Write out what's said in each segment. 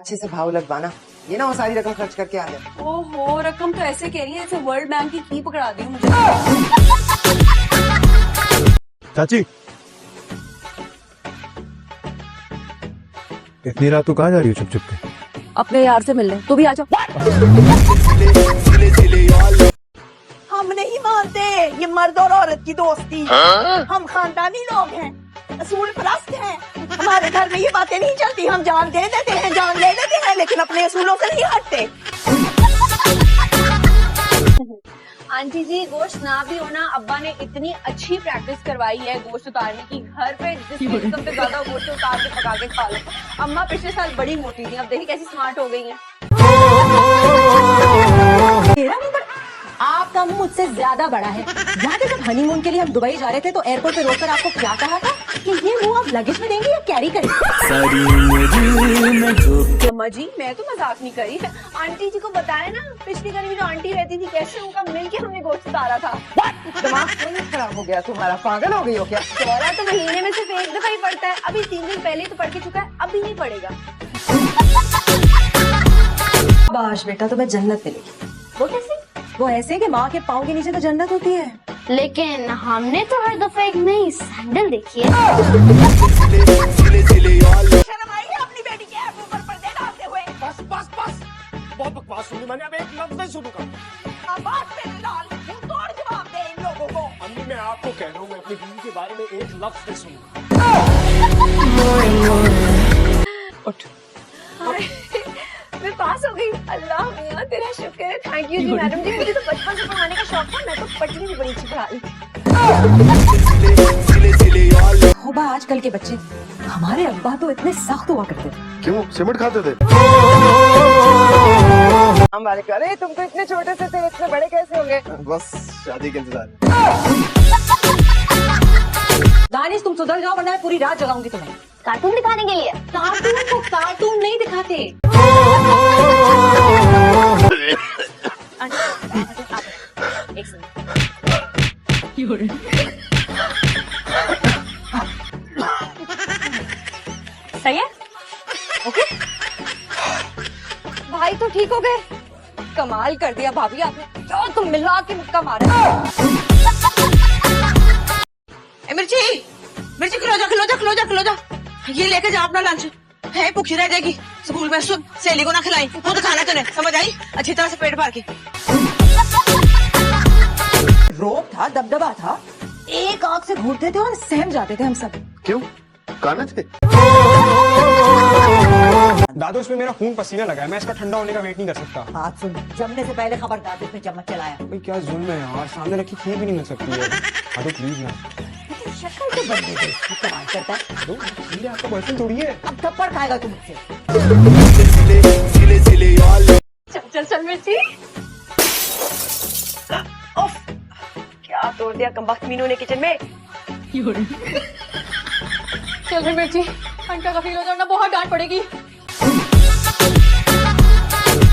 अच्छे से भाव लगवाना, ये ना वो सारी रकम खर्च करके आ जाए। ओहो, रकम तो ऐसे कह रही है जैसे वर्ल्ड बैंक की पकड़ा दी मुझे। चाची, इतनी रात को कहाँ जा रही हो चुप चुप के? अपने यार से मिलने, तू भी आ जाओ। हम नहीं मानते ये मर्द और औरत की दोस्ती। हम खानदानी लोग हैं, असूल परस्त हैं। हमारे घर में ये बातें नहीं चलती। हम जान दे देते हैं, जान ले लेते हैं, लेकिन अपने असूलों से नहीं हटते। आंटी जी, गोश्त ना भी होना, अब्बा ने इतनी अच्छी प्रैक्टिस करवाई है गोश्त उतारने की। घर पे जिस किस्म पे ज्यादा गोश्त उतार के पका के खा लो। अम्मा पिछले साल बड़ी मोटी थी, अब देखिए कैसी स्मार्ट हो गई है। आपका मुंह मुझसे ज्यादा बड़ा है। याद है जब हनीमून के लिए हम दुबई जा रहे थे तो एयरपोर्ट पे रोककर आपको क्या कहा था कि ये मुंह आप लगेज में देंगे या कैरी करेंगे? अम्मा जी, मैं तो मजाक नहीं करी। आंटी जी को बताया ना, पिछली गली में जो आंटी रहती थी कैसे उनका मिलके हमने गोश्त उतारा था। दिमाग खराब हो गया तुम्हारा, पागल हो गई हो क्या? दौरा तो महीने में सिर्फ एक दफा ही पड़ता है। अभी 3 दिन पहले तो पढ़ के चुका है, अभी नहीं पड़ेगा। बाश बेटा, तुम्हें जन्नत मिलेगी। वो कैसे? वो ऐसे कि माँ के पाँव के नीचे तो जन्नत होती है। लेकिन हमने तो हर दफा एक नई सैंडल देखी है। शर्म आई है अपनी बेटी के ऊपर पर्दे डालते हुए? बस बस बस, बहुत बकवास सुनी मैंने, अब एक लफ्ज नहीं सुनूंगा। आवाज पे लाल, मुंह तोड़ जवाब दे इन लोगों को। अम्मी, मैं आपको कह रहा हूँ, मैं अपनी बीवी के बारे में एक लफ्ज नहीं सुनूंगा। मैं पास हो गई। अल्लाह मियां तेरा शुक्र है। थैंक यू जी मैडम जी, मुझे तो बचपन से पढ़ाने का शौक था। मैं तो पढ़ती भी बड़ी अच्छी पढ़ा ली थी। होबा आजकल के बच्चे, हमारे अब्बा तो इतने सख्त हुआ करते थे। क्यों, सीमेंट खाते थे? हम वाले कह रहे तुम तो इतने छोटे से थे, इतने बड़े कैसे होंगे? बस शादी के इंतजार। दानिश, तुम सुधर जाओ वरना मैं पूरी रात जगाऊंगी तुम्हें। कार्टून दिखाने के लिए। कार्टून को कार्टून नहीं दिखाते। एक सेकंड। सही है? ओके भाई, तो ठीक हो गए। कमाल कर दिया भाभी आपने, जो तुम मिला के मुक्का मारा। मिर्ची, मिर्ची, खिलो जा, खिलो जा, खिलो जा, खिलो जा। ये लेके जा अपना लंच। है भूखी रह जाएगी स्कूल में। सुन, सहेली को ना खिलाई, खुद खाना तूने, समझ आई? अच्छी तरह से पेट भर के। रोब था, दबदबा था, एक आंख से घूरते थे और सहम जाते थे हम सब। क्यों, काना थे? दादू, इसमें मेरा खून पसीना लगा है, मैं इसका ठंडा होने का वेट नहीं कर सकता। बात सुन, जमने से पहले खबरदार इसमें चम्मच चलाया। भाई क्या जुल्म है यार, सामने रखी खीर भी नहीं मिल सकती है। दादू प्लीज ना। शक्ल तो बंदे को इसकी कमाल करता है। दादू, खीर आपका बॉयफ्रेंड थोड़ी है। अब थप्पड़ खाएगा तू मुझसे। चल चल चल मिर्ची। उफ, क्या तोड़ दिया कमबख्त मीनू ने किचन में। चल फिर मिर्ची, अंटा का फील हो जाना, बहुत डांट पड़ेगी।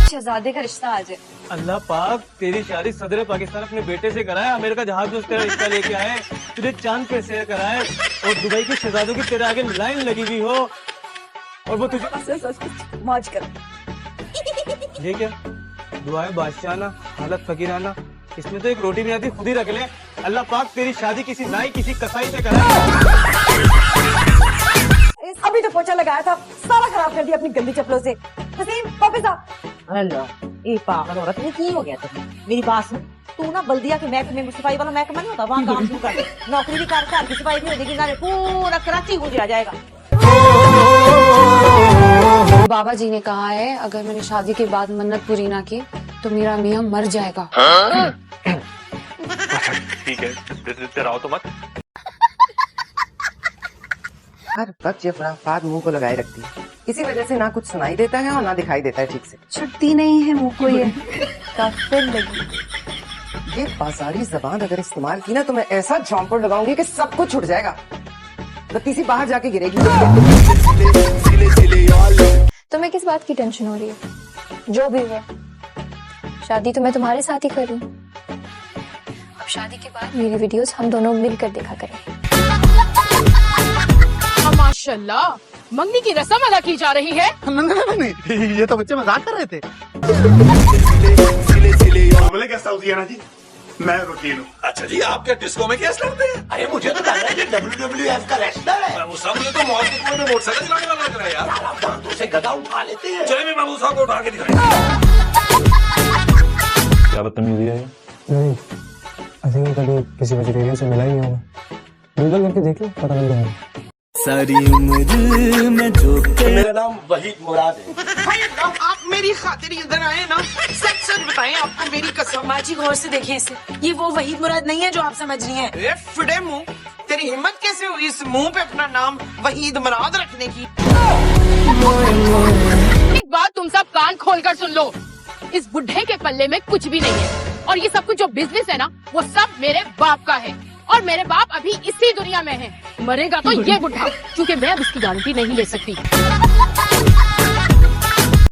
शहजादे का रिश्ता आज है। अल्लाह पाक, तेरी शादी सदर पाकिस्तान अपने बेटे से कराए, अमेरिका जहाज में उसका रिश्ता लेके आए, तुझे चांद पे सैर कराए और दुबई के शहजादों की तेरे आगे लाइन लगी हुई हो और वो तुझे मौज कर। ये क्या दुआएं बादशाहना, हालत फकीराना, इसमें तो एक रोटी भी आती, खुद ही रख ले। अल्लाह पाक तेरी शादी किसी नाई किसी कसाई से कराए। अभी तो पोछा लगाया था, सारा खराब कर दिया अपनी गंदी चप्पलों से। वसीम, वापस आ। हेलो, ये पागल औरत ने की हो गया तुम्हें? मेरी बात सुन, तू ना बल्दिया के महकमे में, सफाई वाला महकमा नहीं होता, वहाँ काम शुरू कर दे। नौकरी भी कर, घर की सफाई भी हो जाएगी, नाले पूरा कराची गुजरा जाएगा। बाबा जी ने कहा है अगर मैंने शादी के बाद मन्नत पूरी ना की तो मेरा मियाँ मर जाएगा। ठीक है, रहो तो मत। हर वक्त ये खुराफात मुंह को लगाए रखती है, इसी वजह से ना कुछ सुनाई देता है और ना दिखाई देता है ठीक से। छुट्टी नहीं है मुंह को ये, काफिर लगी। ये बाजारी जबान अगर इस्तेमाल की ना तो मैं ऐसा झोंपड़ लगाऊंगी कि सब कुछ छुट जाएगा, बत्ती सी बाहर जाके गिरेगी। तुम्हें किस बात की टेंशन हो रही है? जो भी हुआ, शादी तो मैं तुम्हारे साथ ही कर रही हूँ। अब शादी के बाद मेरी वीडियोस हम दोनों मिलकर देखा करेंगे। माशाल्लाह, मंगनी की रस्म अदा की जा रही है। नहीं, ये तो बच्चे मजाक कर रहे थे। बोले क्या साउजियाना जी, मैं वकील हूँ। अच्छा जी, आप क्या डिस्को में केस लड़ते हैं? अरे मुझे तो लग रहा है कि WWF का रेसलर है। बाबू साहब, मुझे तो मौत के कुएं में मोटरसाइकिल चलाने वाला लग रहा है यार। आप दांतों से गदा उठा लेते हैं। चलिए मैं बाबू साहब को उठा के दिखाएं। क्या बदतमीजी है? नहीं, आई थिंक कभी किसी वेजिटेरियन से मिला ही नहीं होगा। गूगल करके देख लो, पता लग जाएगा। सारी उम्र में जो मेरा नाम वहीद मुराद है। भाई आप मेरी खातिर इधर आए ना, सच सच बताएं, आपको मेरी कसम। माँ जी गौर से देखिए इसे, ये वो वहीद मुराद नहीं है जो आप समझ रही हैं। अरे फिडे मुंह, तेरी हिम्मत कैसे हुई इस मुंह पे अपना नाम वहीद मुराद रखने की? एक बात तुम सब कान खोलकर सुन लो, इस बुढ़े के पल्ले में कुछ भी नहीं है, और ये सब कुछ जो बिजनेस है ना, वो सब मेरे बाप का है, और मेरे बाप अभी इसी दुनिया में है। मरेगा तो ये बुढ़ा, क्योंकि मैं अब इसकी गारंटी नहीं ले सकती।